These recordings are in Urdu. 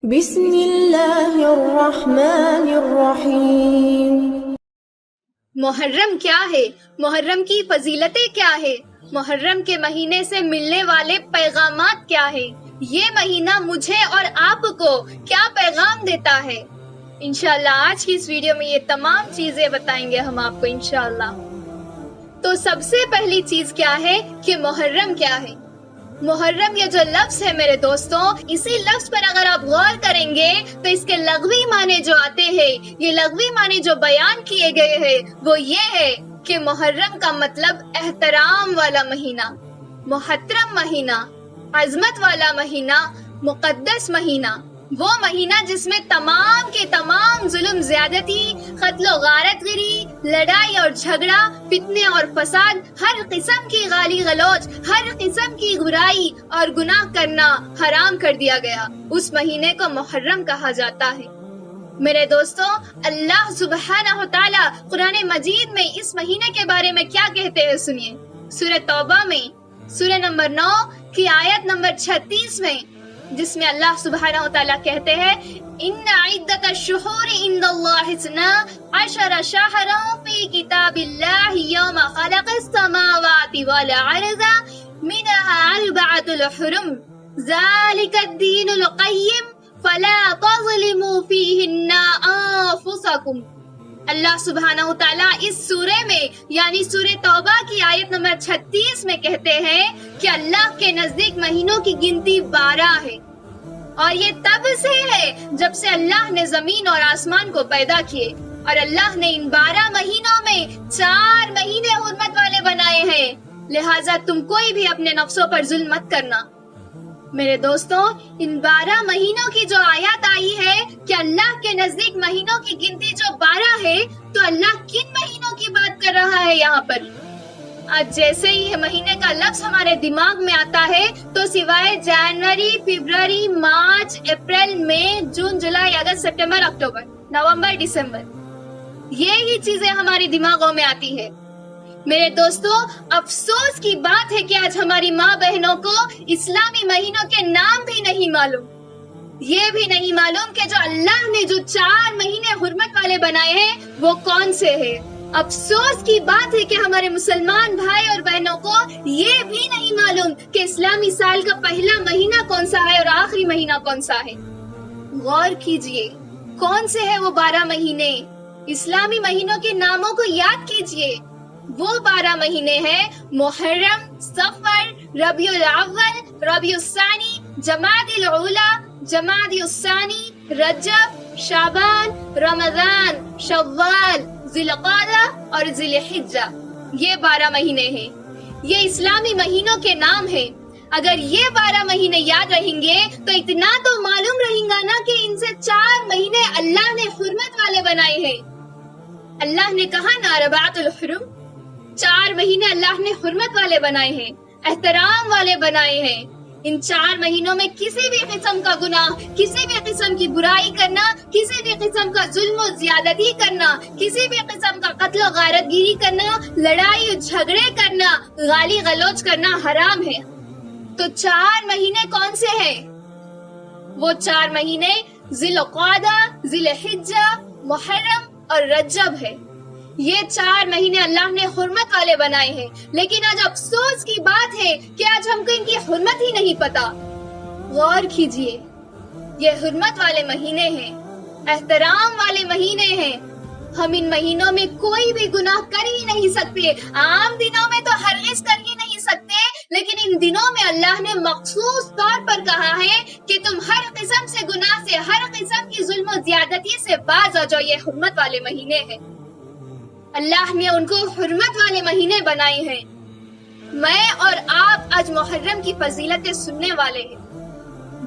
بسم اللہ الرحمن الرحیم۔ محرم کیا ہے؟ محرم کی فضیلتیں کیا ہے؟ محرم کے مہینے سے ملنے والے پیغامات کیا ہے؟ یہ مہینہ مجھے اور آپ کو کیا پیغام دیتا ہے؟ انشاءاللہ آج کی اس ویڈیو میں یہ تمام چیزیں بتائیں گے ہم آپ کو انشاءاللہ۔ تو سب سے پہلی چیز کیا ہے کہ محرم کیا ہے؟ محرم یہ جو لفظ ہے میرے دوستوں، اسی لفظ پر اگر آپ غور کریں گے تو اس کے لغوی معنی جو آتے ہیں، یہ لغوی معنی جو بیان کیے گئے ہیں وہ یہ ہے کہ محرم کا مطلب احترام والا مہینہ، محترم مہینہ، عظمت والا مہینہ، مقدس مہینہ، وہ مہینہ جس میں تمام کے تمام ظلم، زیادتی، قتل و غارت گری، لڑائی اور جھگڑا، فتنے اور فساد، ہر قسم کی گالی گلوچ، ہر قسم کی برائی اور گناہ کرنا حرام کر دیا گیا۔ اس مہینے کو محرم کہا جاتا ہے۔ میرے دوستوں، اللہ سبحانہ تعالی قرآن مجید میں اس مہینے کے بارے میں کیا کہتے ہیں سنیے۔ سورہ توبہ میں سورہ نمبر 9 کی آیت نمبر 36 میں، جس میں اللہ سبحانہ وتعالی کہتے ہیں ان عدت الشہور عند اللہ 12 شہرا فی کتاب اللہ یوم خلق السماوات والارض منها 4 حرم ذلک الدین القیم فلا تظلموا فیہن انفسکم۔ اللہ سبحانہ وتعالی اس سورے میں یعنی سورہ توبہ کی آیت نمبر 36 میں کہتے ہیں کہ اللہ کے نزدیک مہینوں کی گنتی 12 ہے، اور یہ تب سے ہے جب سے اللہ نے زمین اور آسمان کو پیدا کیے، اور اللہ نے ان 12 مہینوں میں 4 مہینے حرمت والے بنائے ہیں، لہٰذا تم کوئی بھی اپنے نفسوں پر ظلم مت کرنا۔ میرے دوستوں، ان 12 مہینوں کی جو آیات آئی ہے کہ اللہ کے نزدیک مہینوں کی گنتی جو 12 ہے، تو اللہ کن مہینوں کی بات کر رہا ہے یہاں پر؟ آج جیسے ہی مہینے کا لفظ ہمارے دماغ میں آتا ہے تو سوائے جنوری، فروری، مارچ، اپریل، مئی، جون، جولائی، اگست، سپٹمبر، اکتوبر، نومبر، دسمبر، یہی چیزیں ہمارے دماغوں میں آتی ہے۔ میرے دوستوں، افسوس کی بات ہے کہ آج ہماری ماں بہنوں کو اسلامی مہینوں کے نام بھی نہیں معلوم، یہ بھی نہیں معلوم کہ جو اللہ نے جو 4 مہینے حرمت والے بنائے ہیں وہ کون سے ہیں۔ افسوس کی بات ہے کہ ہمارے مسلمان بھائی اور بہنوں کو یہ بھی نہیں معلوم کہ اسلامی سال کا پہلا مہینہ کون سا ہے اور آخری مہینہ کون سا ہے۔ غور کیجئے کون سے ہیں وہ 12 مہینے، اسلامی مہینوں کے ناموں کو یاد کیجئے۔ وہ 12 مہینے ہیں محرم، صفر، ربیع الاول، ربیع الثانی، جمادی الاولی، جمادی الثانی، رجب، شعبان، رمضان، شوال، ذی القعدہ اور ذی الحجہ، یہ 12 مہینے ہیں۔ یہ اسلامی مہینوں کے نام ہیں۔ اگر یہ 12 مہینے یاد رہیں گے تو اتنا تو معلوم رہیں گا نا کہ ان سے 4 مہینے اللہ نے حرمت والے بنائے ہیں۔ اللہ نے کہا نا اربعۃ الحرم، 4 مہینے اللہ نے حرمت والے بنائے ہیں، احترام والے بنائے ہیں۔ ان 4 مہینوں میں کسی بھی قسم کا گناہ، کسی بھی قسم کی برائی کرنا، کسی بھی قسم کا ظلم و زیادتی کرنا، کسی بھی قسم کا قتل و غارت گیری کرنا، لڑائی و جھگڑے کرنا، گالی غلوچ کرنا حرام ہے۔ تو 4 مہینے کون سے ہیں؟ وہ 4 مہینے ذی القعدہ، ذی الحجہ، محرم اور رجب ہے۔ یہ 4 مہینے اللہ نے حرمت والے بنائے ہیں، لیکن آج افسوس کی بات ہے کہ آج ہم کو ان کی حرمت ہی نہیں پتا۔ غور کیجئے، یہ حرمت والے مہینے ہیں، احترام والے مہینے ہیں۔ ہم ان مہینوں میں کوئی بھی گناہ کر ہی نہیں سکتے، عام دنوں میں تو ہرگز کر ہی نہیں سکتے، لیکن ان دنوں میں اللہ نے مخصوص طور پر کہا ہے کہ تم ہر قسم سے گناہ سے، ہر قسم کی ظلم و زیادتی سے باز آ جاؤ۔ یہ حرمت والے مہینے ہیں، اللہ نے ان کو حرمت والے مہینے بنائے ہیں۔ میں اور آپ آج محرم کی فضیلتیں سننے والے ہیں۔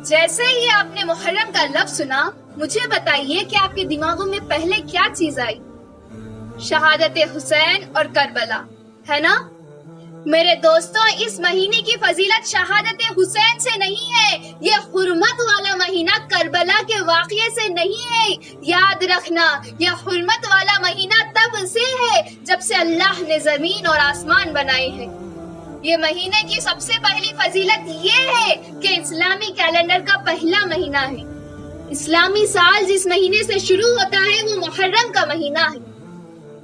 جیسے ہی آپ نے محرم کا لفظ سنا، مجھے بتائیے کہ آپ کے دماغوں میں پہلے کیا چیز آئی؟ شہادت حسین اور کربلا، ہے نا؟ میرے دوستوں، اس مہینے کی فضیلت شہادت حسین سے نہیں ہے، یہ حرمت والا مہینہ کربلا کے واقعے سے نہیں ہے۔ یاد رکھنا، یہ حرمت والا مہینہ تب سے ہے جب سے اللہ نے زمین اور آسمان بنائے ہیں۔ یہ مہینے کی سب سے پہلی فضیلت یہ ہے کہ اسلامی کیلنڈر کا پہلا مہینہ ہے۔ اسلامی سال جس مہینے سے شروع ہوتا ہے وہ محرم کا مہینہ ہے۔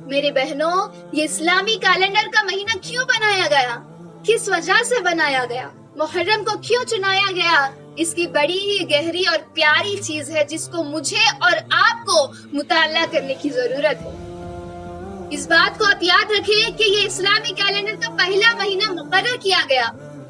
میرے بہنوں، یہ اسلامی کیلنڈر کا مہینہ کیوں بنایا گیا؟ کس وجہ سے بنایا گیا؟ محرم کو کیوں چنایا گیا؟ اس کی بڑی ہی گہری اور پیاری چیز ہے جس کو مجھے اور آپ کو مطالعہ کرنے کی ضرورت ہے۔ اس بات کو آپ یاد رکھیں کہ یہ اسلامی کیلنڈر کا پہلا مہینہ مقرر کیا گیا۔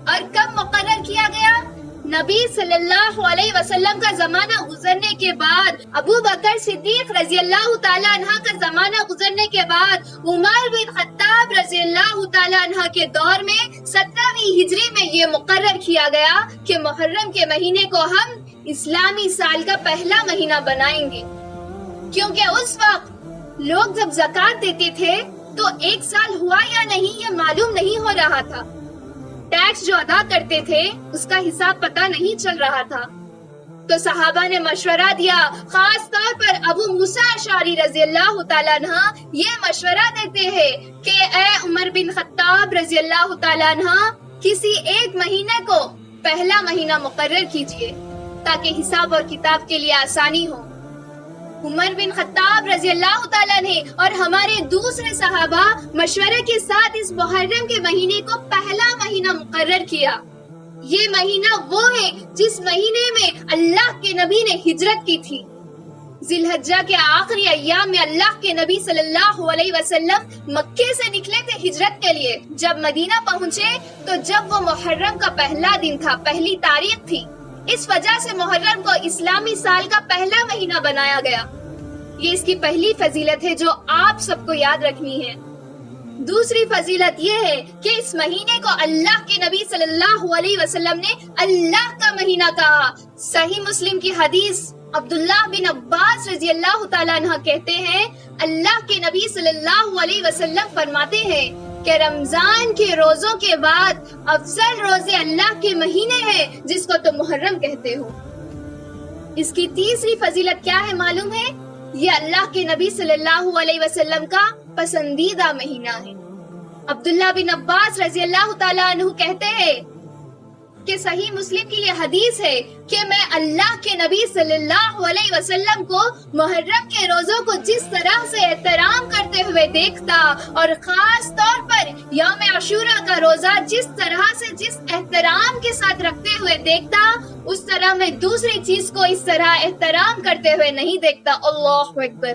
اور کب مقرر کیا گیا؟ نبی صلی اللہ علیہ وسلم کا زمانہ گزرنے کے بعد، ابو بکر صدیق رضی اللہ تعالیٰ عنہ کا زمانہ گزرنے کے بعد، عمر بن خطاب رضی اللہ تعالیٰ عنہ کے دور میں 17ویں ہجری میں یہ مقرر کیا گیا کہ محرم کے مہینے کو ہم اسلامی سال کا پہلا مہینہ بنائیں گے۔ کیونکہ اس وقت لوگ جب زکوٰۃ دیتے تھے تو ایک سال ہوا یا نہیں یہ معلوم نہیں ہو رہا تھا۔ ٹیکس جو ادا کرتے تھے اس کا حساب پتہ نہیں چل رہا تھا، تو صحابہ نے مشورہ دیا، خاص طور پر ابو موسیٰ اشعری رضی اللہ تعالیٰ عنہ یہ مشورہ دیتے ہیں کہ اے عمر بن خطاب رضی اللہ تعالیٰ عنہ، کسی ایک مہینے کو پہلا مہینہ مقرر کیجئے تاکہ حساب اور کتاب کے لیے آسانی ہو۔ عمر بن خطاب رضی اللہ تعالیٰ نے اور ہمارے دوسرے صحابہ مشورے کے ساتھ اس محرم کے مہینے کو پہلا مہینہ مقرر کیا۔ یہ مہینہ وہ ہے جس مہینے میں اللہ کے نبی نے ہجرت کی تھی۔ ذی الحجہ کے آخری ایام میں اللہ کے نبی صلی اللہ علیہ وسلم مکے سے نکلے تھے ہجرت کے لیے۔ جب مدینہ پہنچے تو جب وہ محرم کا پہلا دن تھا، پہلی تاریخ تھی، اس وجہ سے محرم کو اسلامی سال کا پہلا مہینہ بنایا گیا۔ یہ اس کی پہلی فضیلت ہے جو آپ سب کو یاد رکھنی ہے۔ دوسری فضیلت یہ ہے کہ اس مہینے کو اللہ کے نبی صلی اللہ علیہ وسلم نے اللہ کا مہینہ کہا۔ صحیح مسلم کی حدیث، عبداللہ بن عباس رضی اللہ تعالیٰ عنہ کہتے ہیں، اللہ کے نبی صلی اللہ علیہ وسلم فرماتے ہیں کہ رمضان کے روزوں کے بعد افضل روزے اللہ کے مہینے ہیں جس کو تم محرم کہتے ہو۔ اس کی تیسری فضیلت کیا ہے معلوم ہے؟ یہ اللہ کے نبی صلی اللہ علیہ وسلم کا پسندیدہ مہینہ ہے۔ عبداللہ بن عباس رضی اللہ تعالیٰ عنہ کہتے ہیں کہ صحیح مسلم کی یہ حدیث ہے کہ میں اللہ کے نبی صلی اللہ علیہ وسلم کو محرم کے روزوں کو جس طرح سے احترام کرتے ہوئے دیکھتا اور خاص طور پر یوم عاشوراء کا روزہ جس طرح سے جس احترام کے ساتھ رکھتے ہوئے دیکھتا، اس طرح میں دوسری چیز کو اس طرح احترام کرتے ہوئے نہیں دیکھتا۔ اللہ اکبر۔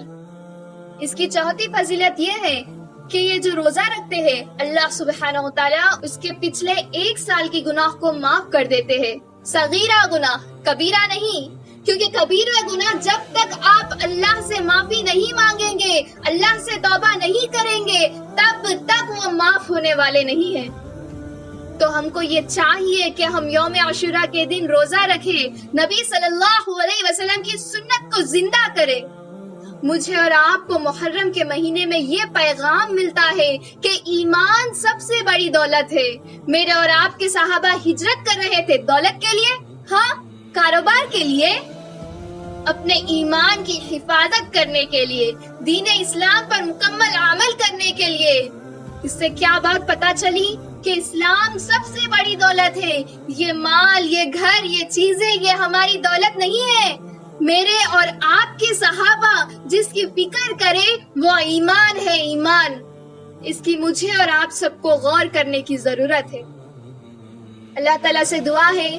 اس کی چوتھی فضیلت یہ ہے کہ یہ جو روزہ رکھتے ہیں اللہ سبحانہ وتعالیٰ اس کے پچھلے ایک سال کی گناہ کو معاف کر دیتے ہیں۔ صغیرہ گناہ، کبیرہ نہیں، کیونکہ کبیرہ گناہ جب تک آپ اللہ سے معافی نہیں مانگیں گے، اللہ سے توبہ نہیں کریں گے، تب تک وہ معاف ہونے والے نہیں ہیں۔ تو ہم کو یہ چاہیے کہ ہم یوم عاشوراء کے دن روزہ رکھیں، نبی صلی اللہ علیہ وسلم کی سنت کو زندہ کریں۔ مجھے اور آپ کو محرم کے مہینے میں یہ پیغام ملتا ہے کہ ایمان سب سے بڑی دولت ہے۔ میرے اور آپ کے صحابہ ہجرت کر رہے تھے دولت کے لیے؟ ہاں، کاروبار کے لیے؟ اپنے ایمان کی حفاظت کرنے کے لیے، دین اسلام پر مکمل عمل کرنے کے لیے۔ اس سے کیا بات پتہ چلی کہ اسلام سب سے بڑی دولت ہے۔ یہ مال، یہ گھر، یہ چیزیں، یہ ہماری دولت نہیں ہے۔ میرے اور آپ کے صحابہ جس کی فکر کرے وہ ایمان ہے، ایمان۔ اس کی مجھے اور آپ سب کو غور کرنے کی ضرورت ہے۔ اللہ تعالیٰ سے دعا ہے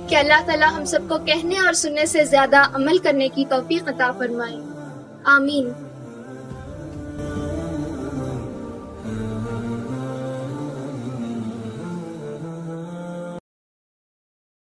کہ اللہ تعالیٰ ہم سب کو کہنے اور سننے سے زیادہ عمل کرنے کی توفیق عطا فرمائے۔ آمین۔